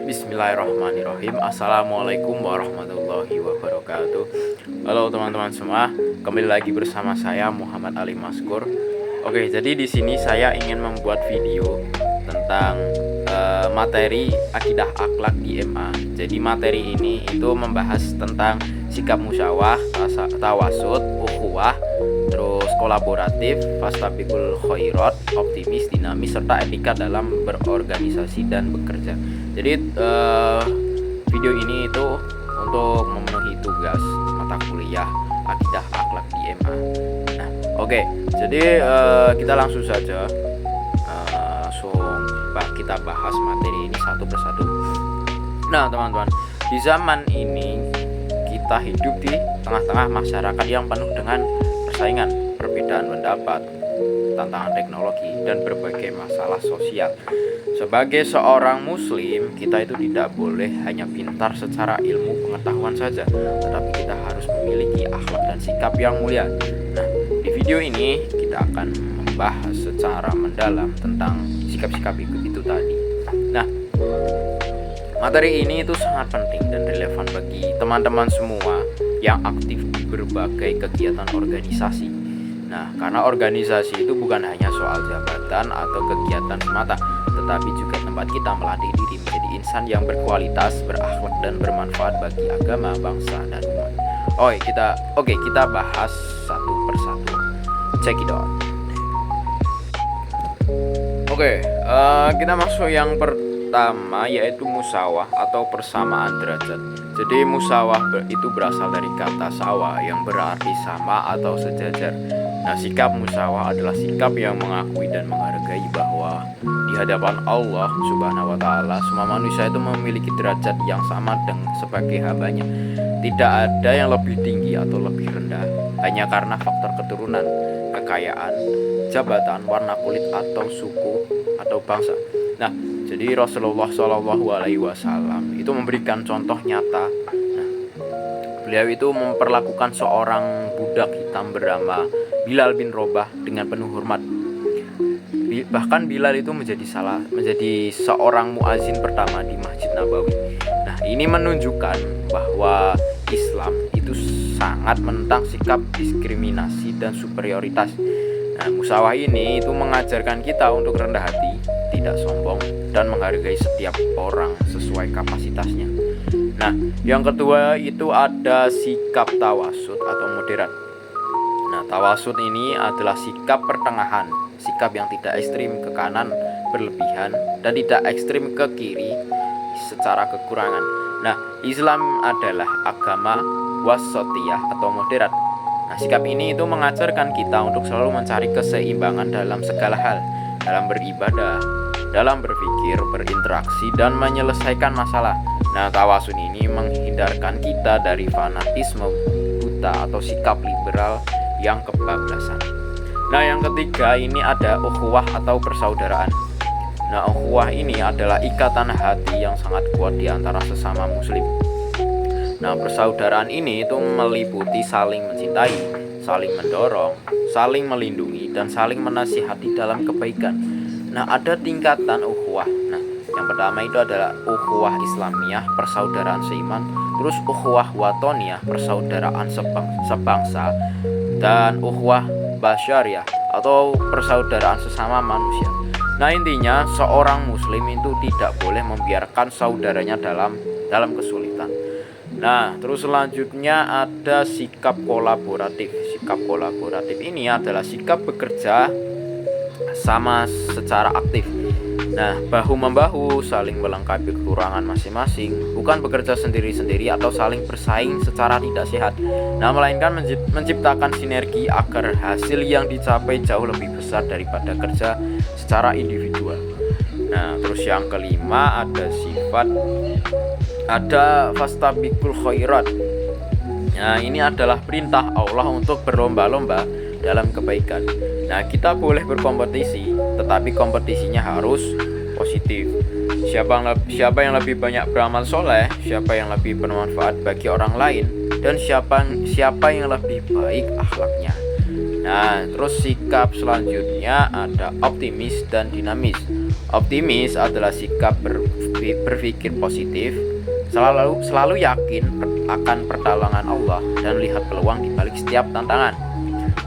Bismillahirrahmanirrahim. Assalamualaikum warahmatullahi wabarakatuh. Halo teman-teman semua, kembali lagi bersama saya Muhammad Ali Maskur. Oke, jadi di sini saya ingin membuat video tentang materi akidah akhlak di MA. Jadi materi ini itu membahas tentang sikap musyawah, tawasud, ukhuwah, terus kolaboratif, fastabiqul khairat, optimis, dinamis, serta etika dalam berorganisasi dan bekerja. Jadi video ini itu untuk memenuhi tugas mata kuliah akidah akhlak di MA. Nah, oke. Jadi kita langsung saja kita bahas materi ini satu persatu. Nah, teman-teman, di zaman ini kita hidup di tengah-tengah masyarakat yang penuh dengan persaingan, perbedaan pendapat, tantangan teknologi, dan berbagai masalah sosial. Sebagai seorang muslim, kita itu tidak boleh hanya pintar secara ilmu pengetahuan saja, tetapi kita harus memiliki akhlak dan sikap yang mulia. Nah, di video ini kita akan membahas secara mendalam tentang sikap-sikap itu tadi. Nah, materi ini itu sangat penting dan relevan bagi teman-teman semua yang aktif di berbagai kegiatan organisasi. Nah, karena organisasi itu bukan hanya soal jabatan atau kegiatan semata, tetapi juga tempat kita melatih diri menjadi insan yang berkualitas, berakhlak, dan bermanfaat bagi agama, bangsa, dan umat. Oke, kita bahas satu persatu. Check it out. Oke, kita masuk yang pertama, yaitu musawah atau persamaan derajat. Jadi musawah itu berasal dari kata sawa yang berarti sama atau sejajar. Nah, sikap musawah adalah sikap yang mengakui dan menghargai bahwa di hadapan Allah Subhanahu wa Ta'ala semua manusia itu memiliki derajat yang sama dengan sebagai hambanya. Tidak ada yang lebih tinggi atau lebih rendah hanya karena faktor keturunan, kekayaan, jabatan, warna kulit, atau suku atau bangsa. Nah, jadi Rasulullah SAW itu memberikan contoh nyata. Nah, beliau itu memperlakukan seorang budak hitam bernama Bilal bin Robah dengan penuh hormat. Bahkan Bilal itu menjadi seorang muazin pertama di Masjid Nabawi. Nah, ini menunjukkan bahwa Islam itu sangat menentang sikap diskriminasi dan superioritas. Nah, musawah ini itu mengajarkan kita untuk rendah hati, tidak sombong, dan menghargai setiap orang sesuai kapasitasnya. Nah, yang kedua itu ada sikap tawasud atau moderat. Nah, tawasud ini adalah sikap pertengahan, sikap yang tidak ekstrim ke kanan berlebihan dan tidak ekstrim ke kiri secara kekurangan. Nah, Islam adalah agama wasatiyah atau moderat. Nah, sikap ini itu mengajarkan kita untuk selalu mencari keseimbangan dalam segala hal, dalam beribadah, dalam berpikir, berinteraksi, dan menyelesaikan masalah. Nah, tawasud ini menghindarkan kita dari fanatisme buta atau sikap liberal yang kebablasan. Nah, yang ketiga ini ada ukhuwah atau persaudaraan. Nah, ukhuwah ini adalah ikatan hati yang sangat kuat di antara sesama muslim. Nah, persaudaraan ini itu meliputi saling mencintai, saling mendorong, saling melindungi, dan saling menasihati dalam kebaikan. Nah, ada tingkatan ukhuwah. Nah, yang pertama itu adalah ukhuwah Islamiyah, persaudaraan seiman, terus ukhuwah watoniyah, persaudaraan sebangsa, dan ukhuwah basyariah atau persaudaraan sesama manusia. Nah, intinya seorang muslim itu tidak boleh membiarkan saudaranya dalam kesulitan. Nah, terus selanjutnya ada sikap kolaboratif. Sikap kolaboratif ini adalah sikap bekerja sama secara aktif. Nah, bahu-membahu, saling melengkapi kekurangan masing-masing, bukan bekerja sendiri-sendiri atau saling bersaing secara tidak sehat. Nah, melainkan menciptakan sinergi agar hasil yang dicapai jauh lebih besar daripada kerja secara individual. Nah, terus yang kelima ada fastabiqul khairat. Nah, ini adalah perintah Allah untuk berlomba-lomba dalam kebaikan. Nah, kita boleh berkompetisi, tetapi kompetisinya harus positif. Siapa yang lebih banyak beramal soleh, siapa yang lebih bermanfaat bagi orang lain, dan siapa yang lebih baik akhlaknya. Nah, terus sikap selanjutnya ada optimis dan dinamis. Optimis adalah sikap berpikir positif, selalu yakin akan pertolongan Allah, dan lihat peluang di balik setiap tantangan.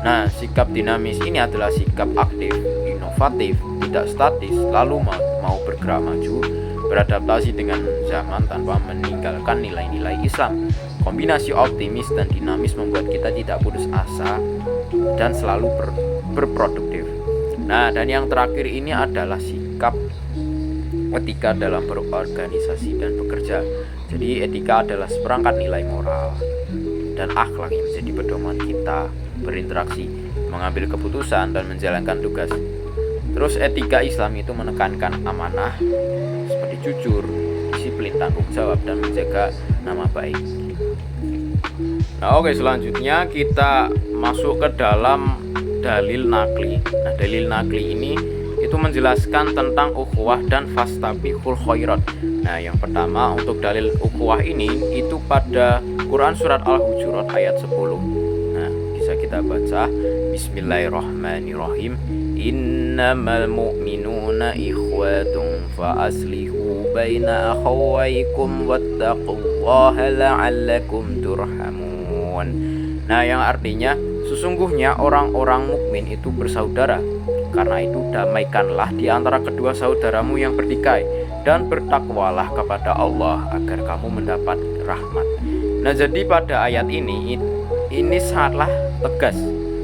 Nah, sikap dinamis ini adalah sikap aktif, inovatif, tidak statis, lalu mau bergerak maju, beradaptasi dengan zaman tanpa meninggalkan nilai-nilai Islam. Kombinasi optimis dan dinamis membuat kita tidak putus asa dan selalu berproduktif. Nah, dan yang terakhir ini adalah sikap etika dalam berorganisasi dan bekerja. Jadi etika adalah seperangkat nilai moral dan akhlak yang menjadi pedoman kita berinteraksi, mengambil keputusan, dan menjalankan tugas. Terus etika Islam itu menekankan amanah seperti jujur, disiplin, tanggung jawab, dan menjaga nama baik. Nah, oke, selanjutnya kita masuk ke dalam dalil nakli. Nah, dalil nakli ini itu menjelaskan tentang ukhuwah dan fastabiqul khairat. Nah, yang pertama untuk dalil ukhuwah ini itu pada Quran surat Al-Hujurat ayat 10. Nah, bisa kita baca. Bismillahirrahmanirrahim. Innamal mu'minuna ikhwatun fa aslihu baina akhawaykum wattaqullaha la'allakum turhamun. Nah, yang artinya sesungguhnya orang-orang mukmin itu bersaudara. Karena itu damaikanlah di antara kedua saudaramu yang bertikai, dan bertakwalah kepada Allah agar kamu mendapat rahmat. Nah, jadi pada ayat ini sangatlah tegas,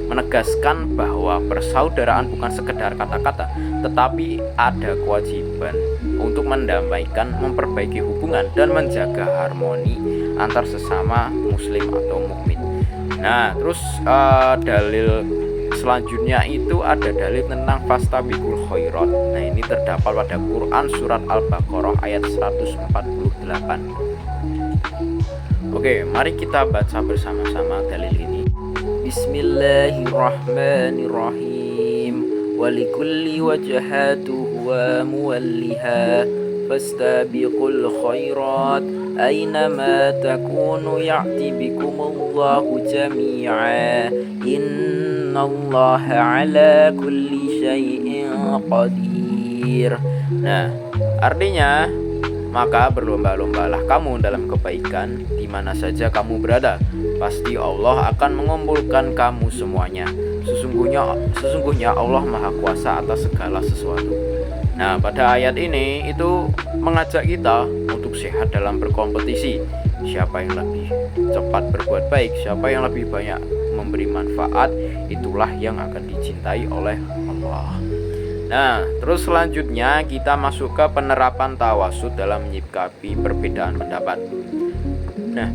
menegaskan bahwa persaudaraan bukan sekedar kata-kata, tetapi ada kewajiban untuk mendamaikan, memperbaiki hubungan, dan menjaga harmoni antar sesama muslim atau mukmin. Nah, terus dalil selanjutnya itu ada dalil tentang fastabiqul khairat. Nah, ini terdapat pada Quran surat Al-Baqarah ayat 148. Oke, mari kita baca bersama-sama dalil ini. Bismillahirrahmanirrahim. Walikulli wajhatu wa muwalliha fastabiqul khairat aynama takunu ya'ti bikumullahu jami'a innallaha ala kulli syai'in qadir. Nah, artinya maka berlomba-lombalah kamu dalam kebaikan di mana saja kamu berada. Pasti Allah akan mengumpulkan kamu semuanya. Sesungguhnya Allah Maha Kuasa atas segala sesuatu. Nah, pada ayat ini itu mengajak kita untuk sehat dalam berkompetisi. Siapa yang lebih cepat berbuat baik, siapa yang lebih banyak memberi manfaat, itulah yang akan dicintai oleh Allah. Nah, terus selanjutnya kita masuk ke penerapan tawasud dalam menyikapi perbedaan pendapat. Nah,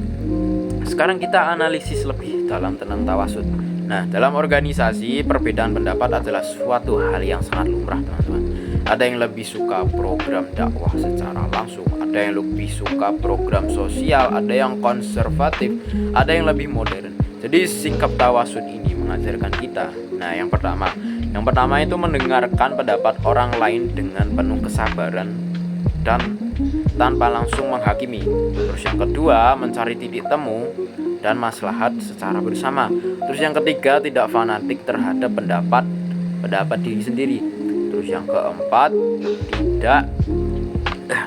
sekarang kita analisis lebih dalam tentang tawasud. Nah, dalam organisasi perbedaan pendapat adalah suatu hal yang sangat lumrah, teman-teman. Ada yang lebih suka program dakwah secara langsung, ada yang lebih suka program sosial, ada yang konservatif, ada yang lebih modern. Jadi sikap tawasud ini mengajarkan kita. Nah, yang pertama itu mendengarkan pendapat orang lain dengan penuh kesabaran dan tanpa langsung menghakimi. Terus yang kedua, mencari titik temu dan maslahat secara bersama. Terus yang ketiga, tidak fanatik terhadap pendapat diri sendiri. Terus yang keempat,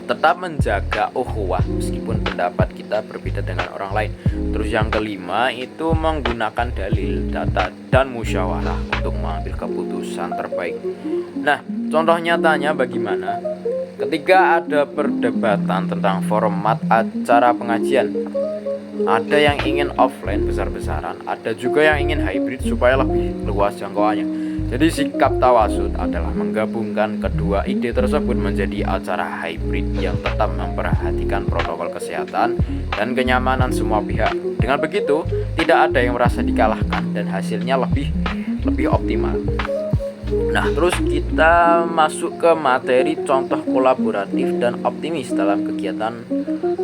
tetap menjaga ukhuwah meskipun pendapat kita berbeda dengan orang lain. Terus yang kelima itu menggunakan dalil, data, dan musyawarah untuk mengambil keputusan terbaik. Nah, contoh nyatanya bagaimana? Ketika ada perdebatan tentang format acara pengajian, ada yang ingin offline besar-besaran, ada juga yang ingin hybrid supaya lebih luas jangkauannya. Jadi sikap tawasud adalah menggabungkan kedua ide tersebut menjadi acara hybrid yang tetap memperhatikan protokol kesehatan dan kenyamanan semua pihak. Dengan begitu, tidak ada yang merasa dikalahkan dan hasilnya lebih optimal. Nah, terus kita masuk ke materi contoh kolaboratif dan optimis dalam kegiatan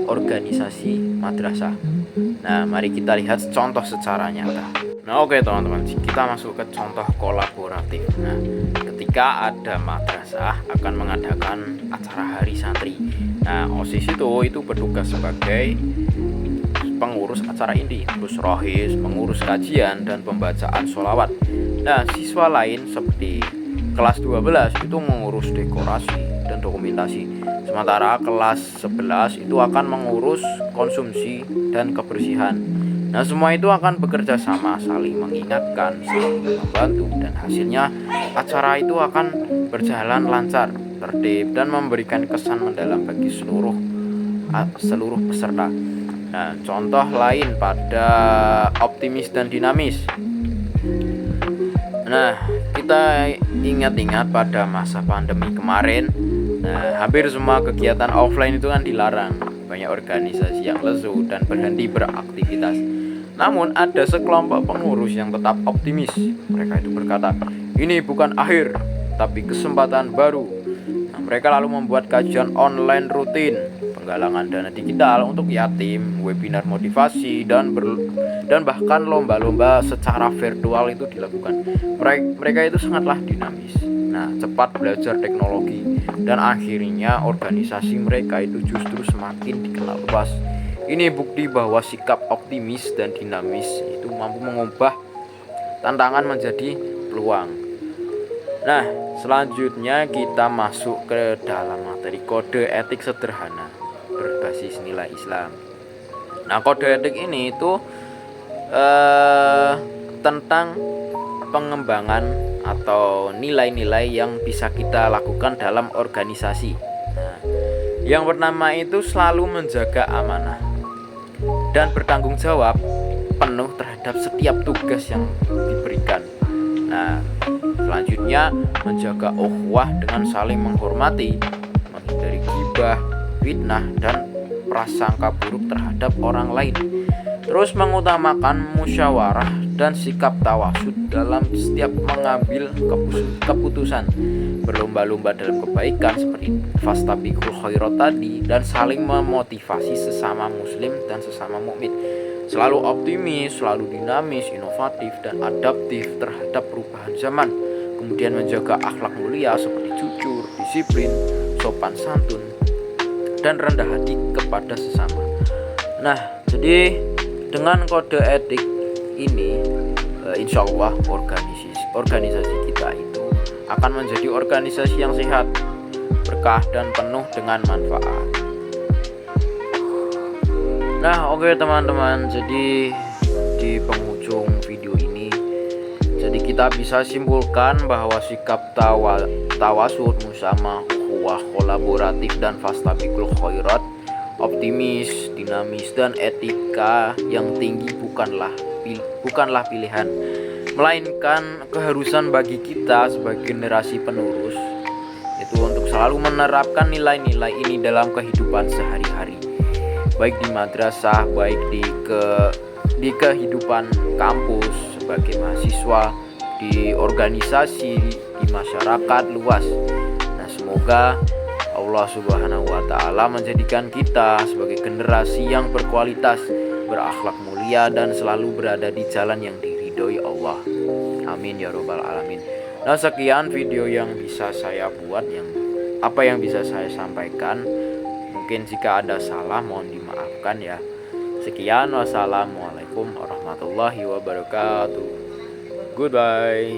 organisasi madrasah. Nah, mari kita lihat contoh secara nyata. Nah, oke teman-teman, kita masuk ke contoh kolaboratif. Nah, ketika ada madrasah akan mengadakan acara hari santri. Nah, OSIS itu bertugas sebagai pengurus acara inti, terus rohis, pengurus kajian dan pembacaan sholawat. Nah, siswa lain seperti kelas 12 itu mengurus dekorasi dan dokumentasi. Sementara kelas 11 itu akan mengurus konsumsi dan kebersihan. Nah, semua itu akan bekerja sama, saling mengingatkan, saling membantu, dan hasilnya acara itu akan berjalan lancar, tertib, dan memberikan kesan mendalam bagi seluruh peserta. Nah, contoh lain pada optimis dan dinamis. Nah, kita ingat-ingat pada masa pandemi kemarin, nah, hampir semua kegiatan offline itu kan dilarang. Banyak organisasi yang lesu dan berhenti beraktivitas. Namun ada sekelompok pengurus yang tetap optimis. Mereka itu berkata, ini bukan akhir, tapi kesempatan baru. Nah, mereka lalu membuat kajian online rutin, penggalangan dana digital untuk yatim, webinar motivasi, dan bahkan lomba-lomba secara virtual itu dilakukan. Mereka itu sangatlah dinamis. Nah, cepat belajar teknologi, dan akhirnya organisasi mereka itu justru semakin dikenal luas. Ini bukti bahwa sikap optimis dan dinamis itu mampu mengubah tantangan menjadi peluang. Nah, selanjutnya kita masuk ke dalam materi kode etik sederhana berbasis nilai Islam. Nah, kode etik ini itu tentang pengembangan atau nilai-nilai yang bisa kita lakukan dalam organisasi. Nah, yang pertama itu selalu menjaga amanah dan bertanggung jawab penuh terhadap setiap tugas yang diberikan. Nah, selanjutnya menjaga ukhuwah dengan saling menghormati, menghindari ghibah, fitnah, dan prasangka buruk terhadap orang lain. Terus mengutamakan musyawarah dan sikap tawasud dalam setiap mengambil keputusan. Berlomba-lomba dalam kebaikan seperti fastabiqul khairat tadi, dan saling memotivasi sesama muslim dan sesama mukmin. Selalu optimis, selalu dinamis, inovatif, dan adaptif terhadap perubahan zaman. Kemudian menjaga akhlak mulia seperti jujur, disiplin, sopan santun, dan rendah hati kepada sesama. Nah, jadi dengan kode etik ini, insya Allah organisasi kita itu akan menjadi organisasi yang sehat, berkah, dan penuh dengan manfaat. Nah, oke teman-teman, jadi di penghujung video ini, jadi kita bisa simpulkan bahwa sikap tawasud, musamah, ukhuwah, kolaboratif, dan fastabiqul khairat, optimis, dinamis, dan etika yang tinggi bukanlah pilihan, melainkan keharusan bagi kita sebagai generasi penerus, itu untuk selalu menerapkan nilai-nilai ini dalam kehidupan sehari-hari, baik di madrasah, baik di kehidupan kampus sebagai mahasiswa, di organisasi, di masyarakat luas. Nah, semoga Allah Subhanahu wa Ta'ala menjadikan kita sebagai generasi yang berkualitas, berakhlak mulia, dan selalu berada di jalan yang diridhoi Allah. Amin ya robbal alamin. Nah, sekian video yang bisa saya buat, yang bisa saya sampaikan. Mungkin jika ada salah mohon dimaafkan ya. Sekian, wassalamualaikum warahmatullahi wabarakatuh. Goodbye.